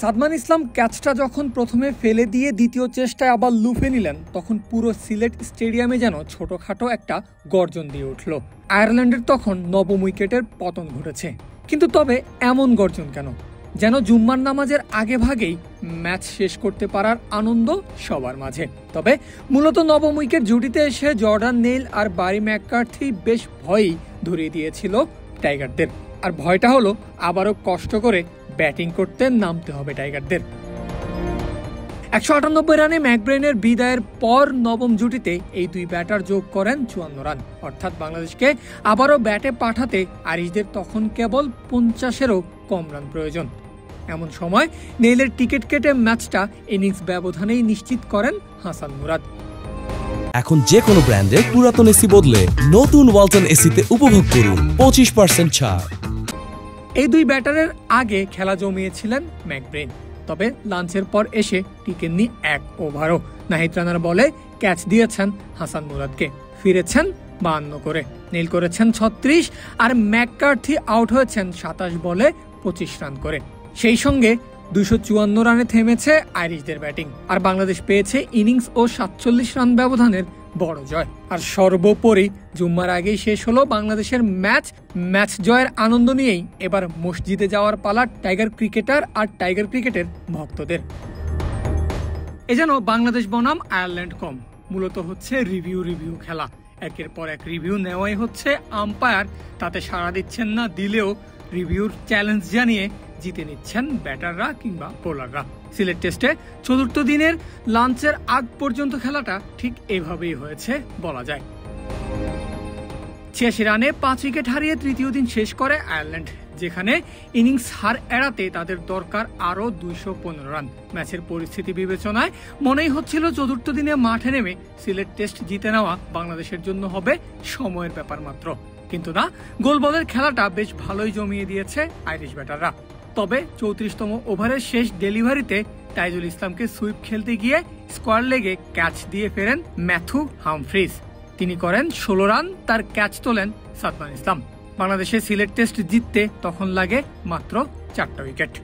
সাদমান ইসলাম ক্যাচটা যখন প্রথমে ফেলে দিয়ে দ্বিতীয় চেষ্টায় আবার লুফে নিলেন, তখন পুরো সিলেট স্টেডিয়ামে যেন ছোটখাটো একটা গর্জন দিয়ে উঠল। আয়ারল্যান্ডের তখন নবম উইকেটের পতন ঘটেছে, কিন্তু তবে এমন গর্জন কেন? যেন জুম্মার নামাজের আগে ভাগেই ম্যাচ শেষ করতে পারার আনন্দ সবার মাঝে। তবে মূলত নবম উইকেট জুটিতে এসে জর্ডান নেইল আর বারি ম্যাককার্থি বেশ ভয়ই ধরিয়ে দিয়েছিল টাইগারদের। আর ভয়টা হলো আবারও কষ্ট করে ব্যাটিং করতে নামতে হবে টাইগারদের। 198 রানে ম্যাকব্রেনের বিদায়ের পর নবম জুটিতে এই দুই ব্যাটার যোগ করেন 54 রান, অর্থাৎ বাংলাদেশকে আবারও ব্যাটে পাঠাতে আরিশদের তখন কেবল 50-এরও কম রান প্রয়োজন। এমন সময় নেইলের টিকিট কেটে ম্যাচটা ইনিংস ব্যবধানেই নিশ্চিত করেন হাসান মুরাদ। এখন যে কোনো ব্র্যান্ডের পুরাতন এসি বদলে নতুন ওয়ালটন এসিতে উপভোগ করুন 25% ছাড়। এই দুই ব্যাটারের আগে খেলা জমিয়েছিলেন ম্যাকব্রেন, তবে লাঞ্চের পর এসে টিকেননি এক ওভারও। নাহিদ রানার বলে ক্যাচ দিয়েছেন হাসান মুরাদকে, ফিরেছেন 52 করে, নীল করেছেন 36, আর ম্যাককার্থি আউট হয়েছেন 27 বলে 25 রান করে। সেই সঙ্গে 254 রানে থেমেছে আইরিশদের ব্যাটিং, আর বাংলাদেশ পেয়েছে ইনিংস ও 47 রান ব্যবধানের বড় জয়। আর সর্বোপরি জুম্মার আগেই শেষ হলো বাংলাদেশের ম্যাচ জয়ের আনন্দ নিয়েই এবার মসজিদে যাওয়ার পালা টাইগার ক্রিকেটার আর টাইগার ক্রিকেটের ভক্তদের। এ যেন বাংলাদেশ বনাম আয়ারল্যান্ড কম, মূলত হচ্ছে রিভিউ খেলা। একের পর এক রিভিউ নেওয়াই হচ্ছে, আম্পায়ার তাতে সাড়া দিচ্ছেন না, দিলেও রিভিউর চ্যালেঞ্জ জানিয়ে জিতে নিচ্ছেন ব্যাটাররা কিংবা বোলাররা। সিলেট টেস্টে চতুর্থ দিনের লাঞ্চের আগ পর্যন্ত খেলাটা ঠিক এভাবেই হয়েছে বলা যায়। 86 রানে 5 উইকেট হারিয়ে তৃতীয় দিন শেষ করে আয়ারল্যান্ড, যেখানে ইনিংস হার এড়াতে তাদের দরকার আরও 215 রান। ম্যাচের পরিস্থিতি বিবেচনায় মনেই হচ্ছিল চতুর্থ দিনে মাঠে নেমে সিলেট টেস্ট জিতে নেওয়া বাংলাদেশের জন্য হবে সময়ের ব্যাপার মাত্র। কিন্তু না, গোলবলের খেলাটা বেশ ভালোই জমিয়ে দিয়েছে আইরিশ ব্যাটাররা। তবে 34তম ওভারের শেষ ডেলিভারিতে তাইজুল ইসলামকে সুইপ খেলতে গিয়ে স্কোয়ার লেগে ক্যাচ দিয়ে ফেরেন ম্যাথু হামফ্রিজ। তিনি করেন 16 রান, তার ক্যাচ তোলেন সাদমান ইসলাম। বাংলাদেশের সিলেট টেস্ট জিততে তখন লাগে মাত্র 4টা উইকেট।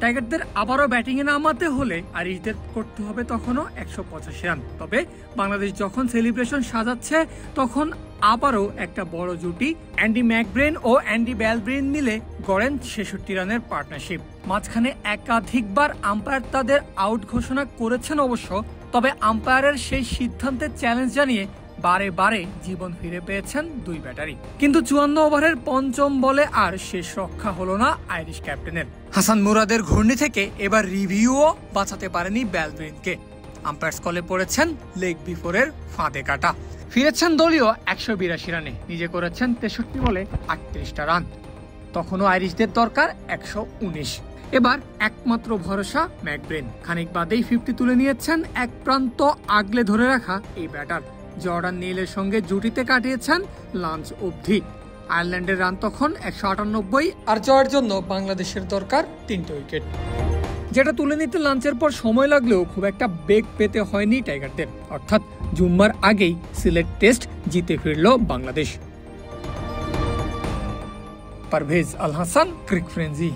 টাইগারদের আবারও ব্যাটিংয়ে নামাতে হলে আরিশদের করতে হবে তখনও 185 রান। তবে বাংলাদেশ যখন সেলিব্রেশন সাজাচ্ছে, তখন আবারও একটা বড় জুটি অ্যান্ডি ম্যাকব্রেন ও অ্যান্ডি ব্যালব্রেন মিলে গড়েন 66 রানের পার্টনারশিপ। মাঝখানে একাধিকবার আম্পায়ার তাদের আউট ঘোষণা করেছেন অবশ্য, তবে আম্পায়ারের সেই সিদ্ধান্তের চ্যালেঞ্জ জানিয়ে বারে বারে জীবন ফিরে পেয়েছেন দুই ব্যাটারি। কিন্তু 54 ওভারের পঞ্চম বলে আর শেষ রক্ষা হলো না আইরিশ ক্যাপ্টেনের। হাসান মুরাদের ঘূর্ণি থেকে এবার রিভিউও বাঁচাতে পারেনি ব্যালব্রেনকে। আম্পায়ার্স কলে পড়েছেন লেগ বিফোরের ফাঁদে কাটা। ফিরেছেন দলীয় 182 রানে, নিজে করেছেন 63 বলে 38টা রান। তখনও আইরিশদের দরকার 119। এবার একমাত্র ভরসা ম্যাকব্রেন। খানিক বাদেই 50 তুলে নিয়েছেন এক প্রান্ত আগলে ধরে রাখা এই ব্যাটার। জর্ডান নেইলের সঙ্গে জুটিতে কাটিয়েছেন লাঞ্চ অবধি। আয়ারল্যান্ডের রান তখন 198, আর জয়ের জন্য বাংলাদেশের দরকার 3টে উইকেট, যেটা তুলে নিতে লাঞ্চের পর সময় লাগলেও খুব একটা বেগ পেতে হয়নি টাইগারদের। অর্থাৎ জুম্মার আগেই সিলেট টেস্ট জিতে ফিরল বাংলাদেশ। পারভেজ আল হাসান, ক্রিক ফ্রেঞ্জি।